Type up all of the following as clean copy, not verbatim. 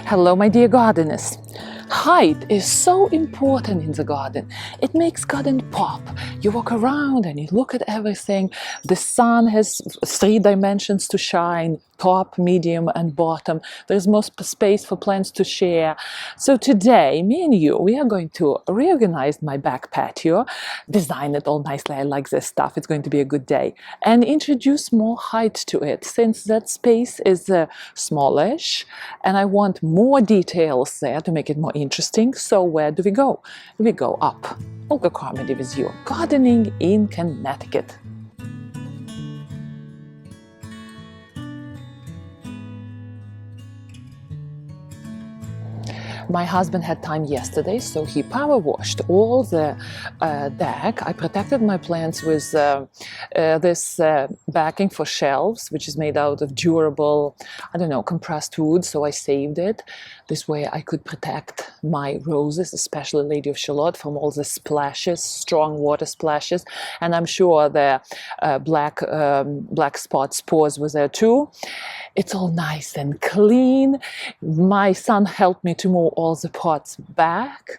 Hello, my dear gardeners. Height is so important in the garden. It makes garden pop. You walk around and you look at everything. The sun has 3 dimensions to shine: top, medium, and bottom. There's more space for plants to share. So today, me and you, we are going to reorganize my back patio, design it all nicely. I like this stuff. It's going to be a good day. And introduce more height to it, since that space is smallish, and I want more details there to make it more interesting. So where do we go? We go up. Olga, Carmody with you, gardening in Connecticut. My husband had time yesterday, so he power washed all the deck. I protected my plants with this backing for shelves, which is made out of durable, I don't know, compressed wood, so I saved it. This way I could protect my roses, especially Lady of Shalott, from all the splashes, strong water splashes. And I'm sure the black spot spores were there too. It's all nice and clean. My son helped me to move all the pots back.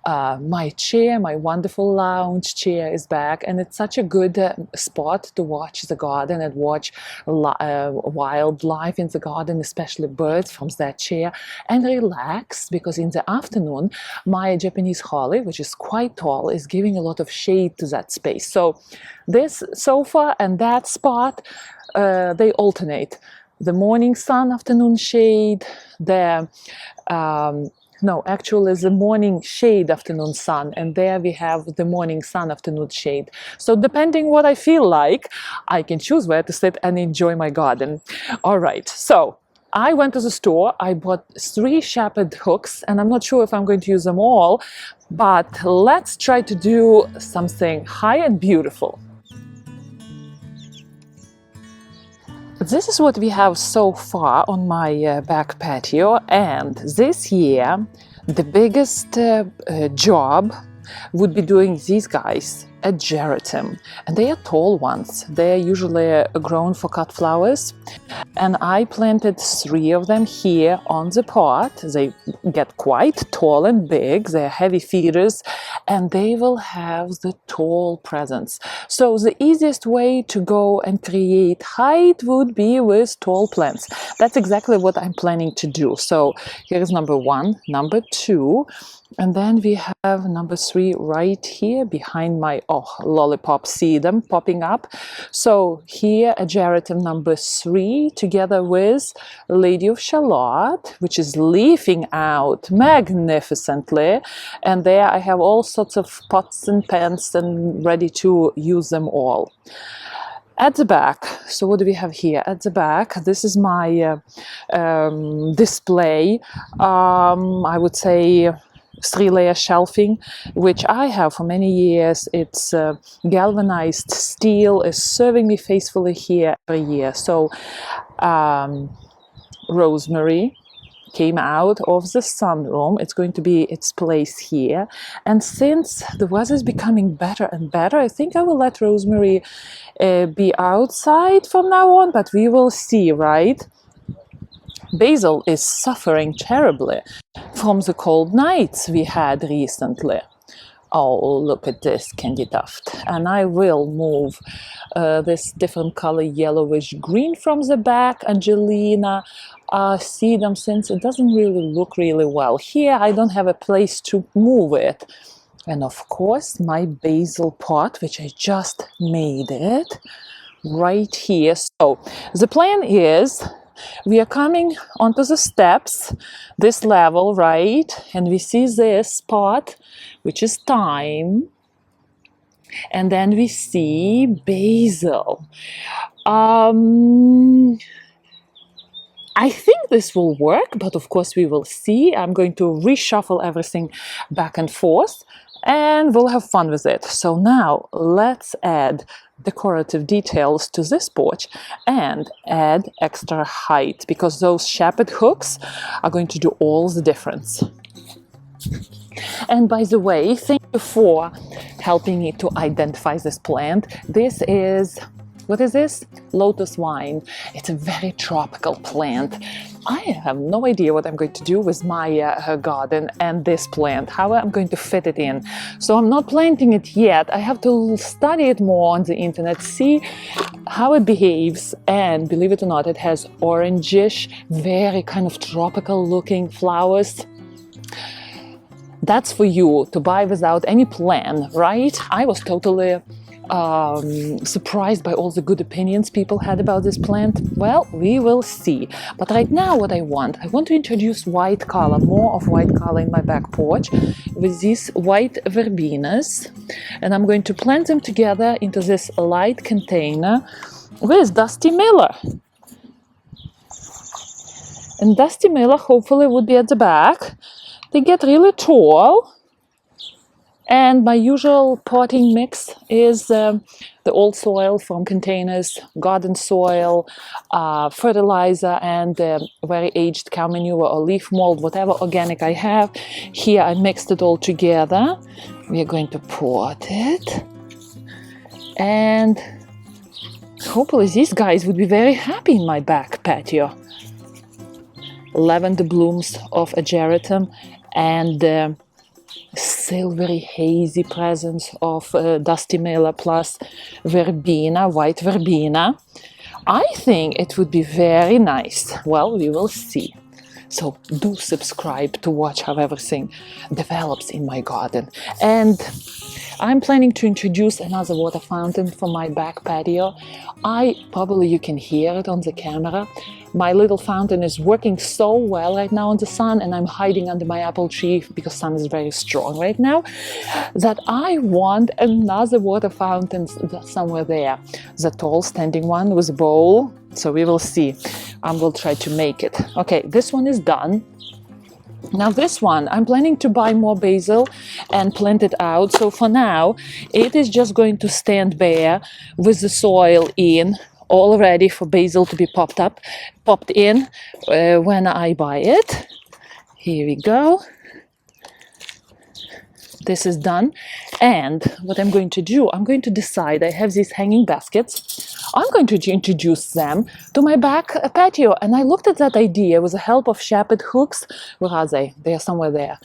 My chair, my wonderful lounge chair, is back, and it's such a good spot to watch the garden and watch wildlife in the garden, especially birds, from that chair, and relax, because in the afternoon my Japanese holly, which is quite tall, is giving a lot of shade to that space. So this sofa and that spot, they alternate. The morning sun, afternoon shade, the the morning shade, afternoon sun, and there we have the morning sun, afternoon shade. So depending what I feel like, I can choose where to sit and enjoy my garden. All right, so I went to the store, I bought 3 shepherd hooks, and I'm not sure if I'm going to use them all, but let's try to do something high and beautiful. This is what we have so far on my back patio, and this year the biggest job would be doing these guys, a geratim, and they are tall ones. They are usually grown for cut flowers, and I planted 3 of them here on the pot. They get quite tall and big. They are heavy feeders, and they will have the tall presence. So the easiest way to go and create height would be with tall plants. That's exactly what I'm planning to do. So here's number 1, number 2, and then we have number 3 right here behind my lollipop sedum popping up. So here a geratim number 3 together with Lady of Shalott, which is leafing out magnificently, and there I have all sorts of pots and pans and ready to use them all. At the back, so what do we have here? At the back, this is my display, I would say 3-layer shelving, which I have for many years. It's galvanized steel, is serving me faithfully here every year. So rosemary came out of the sunroom. It's going to be its place here. And since the weather is becoming better and better, I think I will let rosemary be outside from now on, but we will see, right? Basil is suffering terribly from the cold nights we had recently. Oh, look at this candy tuft. And I will move this different color yellowish green from the back, Angelina sedum, since it doesn't really look really well here. I don't have a place to move it. And of course my basil pot, which I just made it right here. So the plan is, we are coming onto the steps, this level, right? And we see this spot, which is thyme. And then we see basil. I think this will work, but of course we will see. I'm going to reshuffle everything back and forth, and we'll have fun with it. So now let's add decorative details to this porch and add extra height, because those shepherd hooks are going to do all the difference. And by the way, thank you for helping me to identify this plant. This is What is this? Lotus vine. It's a very tropical plant. I have no idea what I'm going to do with my garden and this plant, how I'm going to fit it in. So I'm not planting it yet. I have to study it more on the internet, see how it behaves, and believe it or not, it has orangish, very kind of tropical looking flowers. That's for you to buy without any plan, right? I was totally surprised by all the good opinions people had about this plant. Well, we will see. But right now what I want to introduce white color, more of white color in my back porch with these white verbenas, and I'm going to plant them together into this light container with Dusty Miller. And Dusty Miller hopefully would be at the back. They get really tall. And my usual potting mix is the old soil from containers, garden soil, fertilizer, and very aged cow manure or leaf mold, whatever organic I have. Here I mixed it all together. We are going to pot it. And hopefully these guys would be very happy in my back patio. Lavender blooms of ageratum and silvery hazy presence of Dusty Miller plus verbena, white verbena. I think it would be very nice. Well, we will see. So do subscribe to watch how everything develops in my garden. And I'm planning to introduce another water fountain for my back patio. Probably you can hear it on the camera. My little fountain is working so well right now in the sun, and I'm hiding under my apple tree because sun is very strong right now, that I want another water fountain somewhere there. The tall standing one with a bowl. So we will see. I will try to make it. Okay, this one is done. Now this one, I'm planning to buy more basil and plant it out. So for now, it is just going to stand bare with the soil in, all ready for basil to be popped in when I buy it. Here we go. This is done. And what I'm going to do, I'm going to decide, I have these hanging baskets. I'm going to introduce them to my back patio. And I looked at that idea with the help of shepherd hooks. Where are they? They are somewhere there.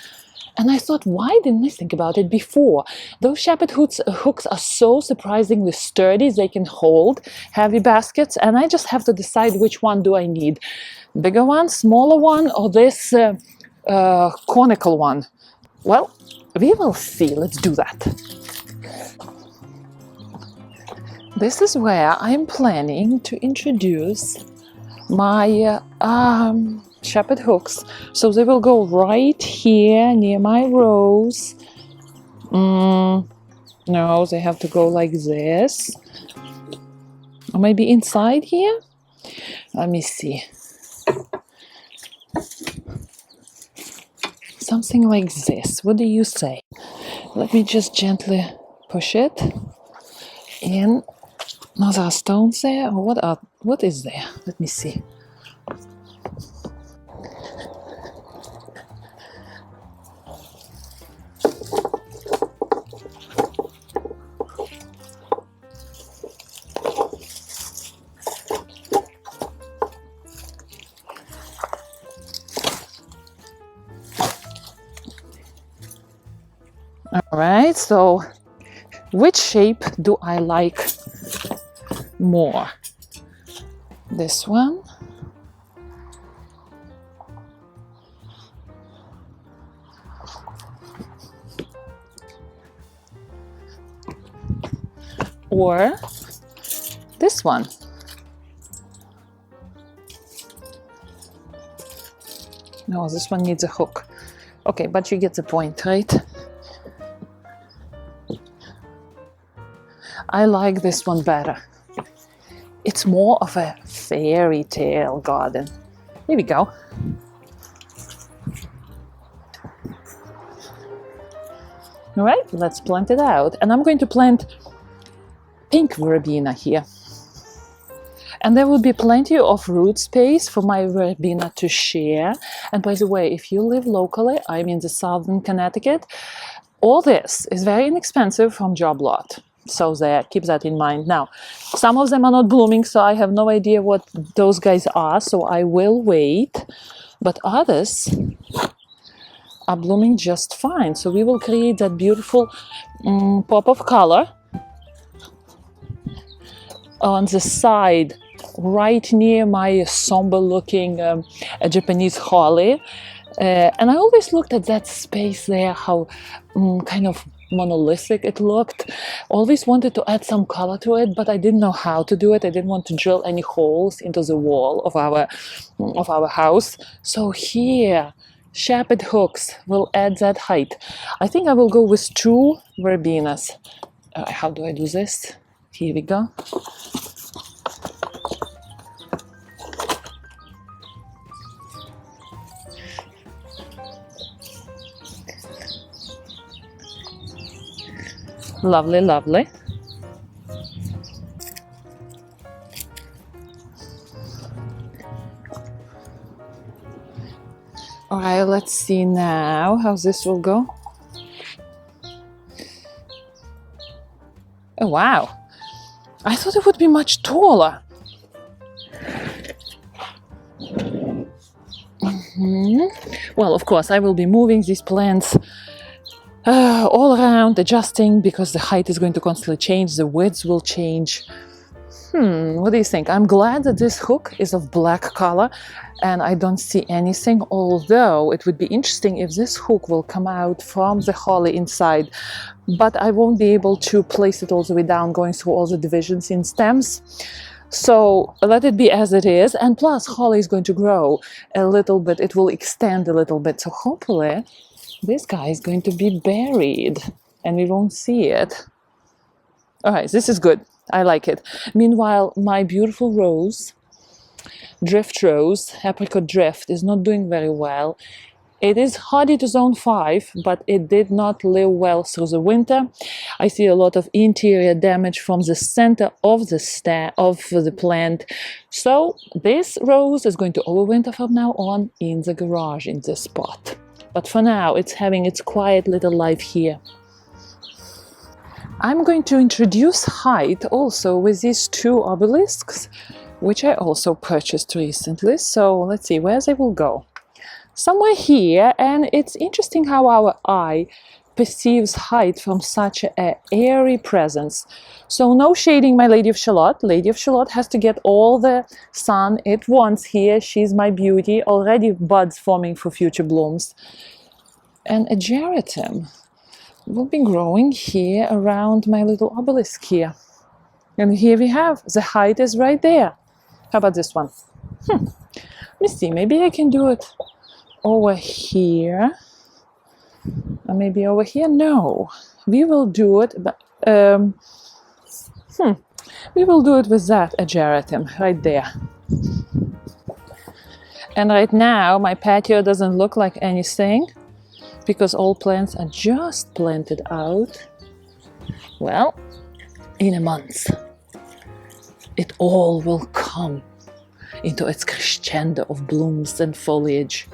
And I thought, why didn't I think about it before? Those shepherd hooks are so surprisingly sturdy. They can hold heavy baskets. And I just have to decide which one do I need. Bigger one, smaller one, or this conical one? Well, we will see. Let's do that. This is where I'm planning to introduce my shepherd hooks. So they will go right here near my rose. No, they have to go like this. Or maybe inside here? Let me see. Something like this. What do you say? Let me just gently push it in. Now there are stones there, or what is there? Let me see. All right, so which shape do I like more? This one? Or this one? No, this one needs a hook. Okay, but you get the point, right? I like this one better. It's more of a fairy tale garden. Here we go. All right, let's plant it out. And I'm going to plant pink verbena here. And there will be plenty of root space for my verbena to share. And by the way, if you live locally, I'm in the southern Connecticut, all this is very inexpensive from job lot. So there, keep that in mind. Now, some of them are not blooming, so I have no idea what those guys are, so I will wait. But others are blooming just fine. So we will create that beautiful pop of color on the side, right near my somber looking Japanese holly. And I always looked at that space there, how kind of monolithic it looked. Always wanted to add some color to it, but I didn't know how to do it. I didn't want to drill any holes into the wall of our house. So here, shepherd hooks will add that height. I think I will go with 2 verbenas. How do I do this? Here we go. Lovely, lovely. All right, let's see now how this will go. Oh, wow. I thought it would be much taller. Well, of course, I will be moving these plants all around, adjusting, because the height is going to constantly change, the width will change. What do you think? I'm glad that this hook is of black color and I don't see anything, although it would be interesting if this hook will come out from the holly inside, but I won't be able to place it all the way down, going through all the divisions in stems. So let it be as it is, and plus holly is going to grow a little bit, it will extend a little bit, so hopefully this guy is going to be buried and we won't see it. All right, this is good. I like it. Meanwhile, my beautiful rose, drift rose, apricot drift, is not doing very well. It is hardy to zone 5, but it did not live well through the winter. I see a lot of interior damage from the center of the plant. So this rose is going to overwinter from now on in the garage in this spot. But for now, it's having its quiet little life here. I'm going to introduce height also with these 2 obelisks, which I also purchased recently. So let's see where they will go. Somewhere here, and it's interesting how our eye perceives height from such an airy presence. So no shading my Lady of Shalott. Lady of Shalott has to get all the sun it wants here. She's my beauty, already buds forming for future blooms. And a geratim will be growing here around my little obelisk here. And here we have, the height is right there. How about this one? Let me see, maybe I can do it over here. Or maybe over here? No. We will do it, but we will do it with that ageratum right there. And right now my patio doesn't look like anything because all plants are just planted out. Well, in a month it all will come into its crescendo of blooms and foliage.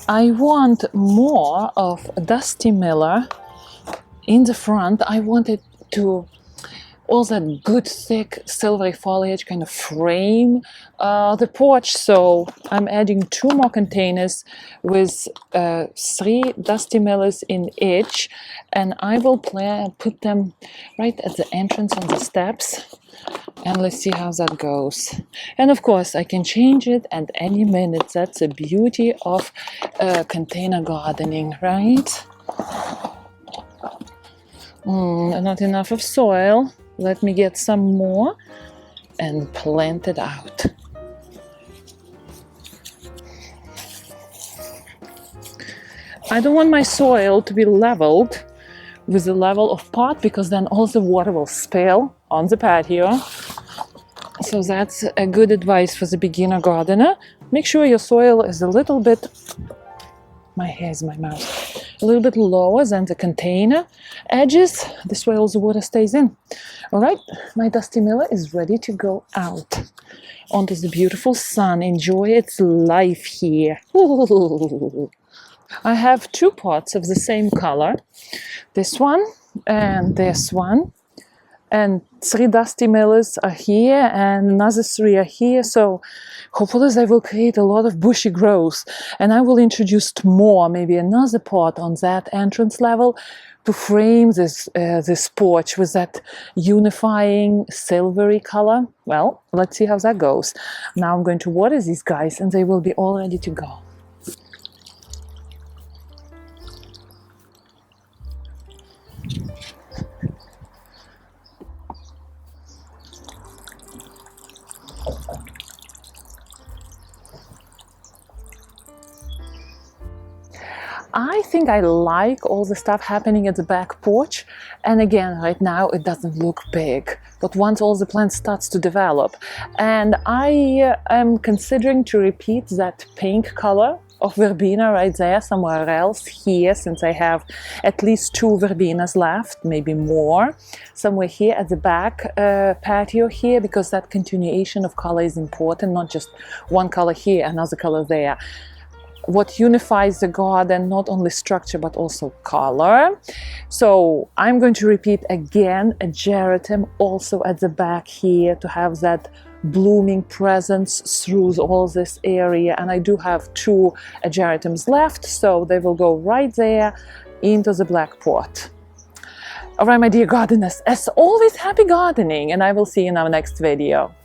I want more of Dusty Miller in the front. I wanted to all that good thick silvery foliage kind of frame the porch, so I'm adding 2 more containers with 3 Dusty Millers in each, and I will put them right at the entrance on the steps, and let's see how that goes. And of course I can change it at any minute. That's the beauty of container gardening, right? Not enough of soil. Let me get some more and plant it out. I don't want my soil to be leveled with the level of pot, because then all the water will spill on the patio. So that's a good advice for the beginner gardener. Make sure your soil is a little bit, my hair's in my mouth, a little bit lower than the container edges. This way all the water stays in. All right, my Dusty Miller is ready to go out onto the beautiful sun, enjoy its life here. Ooh. I have two pots of the same color, this one and this one, and 3 dusty millers are here and another 3 are here, so hopefully they will create a lot of bushy growth, and I will introduce more, maybe another pot on that entrance level to frame this porch with that unifying silvery color. Well, let's see how that goes. Now I'm going to water these guys and they will be all ready to go. I think I like all the stuff happening at the back porch, and again, right now it doesn't look big, but once all the plants starts to develop, and I am considering to repeat that pink color of verbena right there somewhere else here, since I have at least 2 verbenas left, maybe more, somewhere here at the back patio here, because that continuation of color is important, not just one color here, another color there. What unifies the garden, not only structure but also color. So I'm going to repeat again a geratim also at the back here to have that blooming presence through all this area, and I do have 2 geratims left, so they will go right there into the black pot. All right, my dear gardeners, as always, happy gardening, and I will see you in our next video.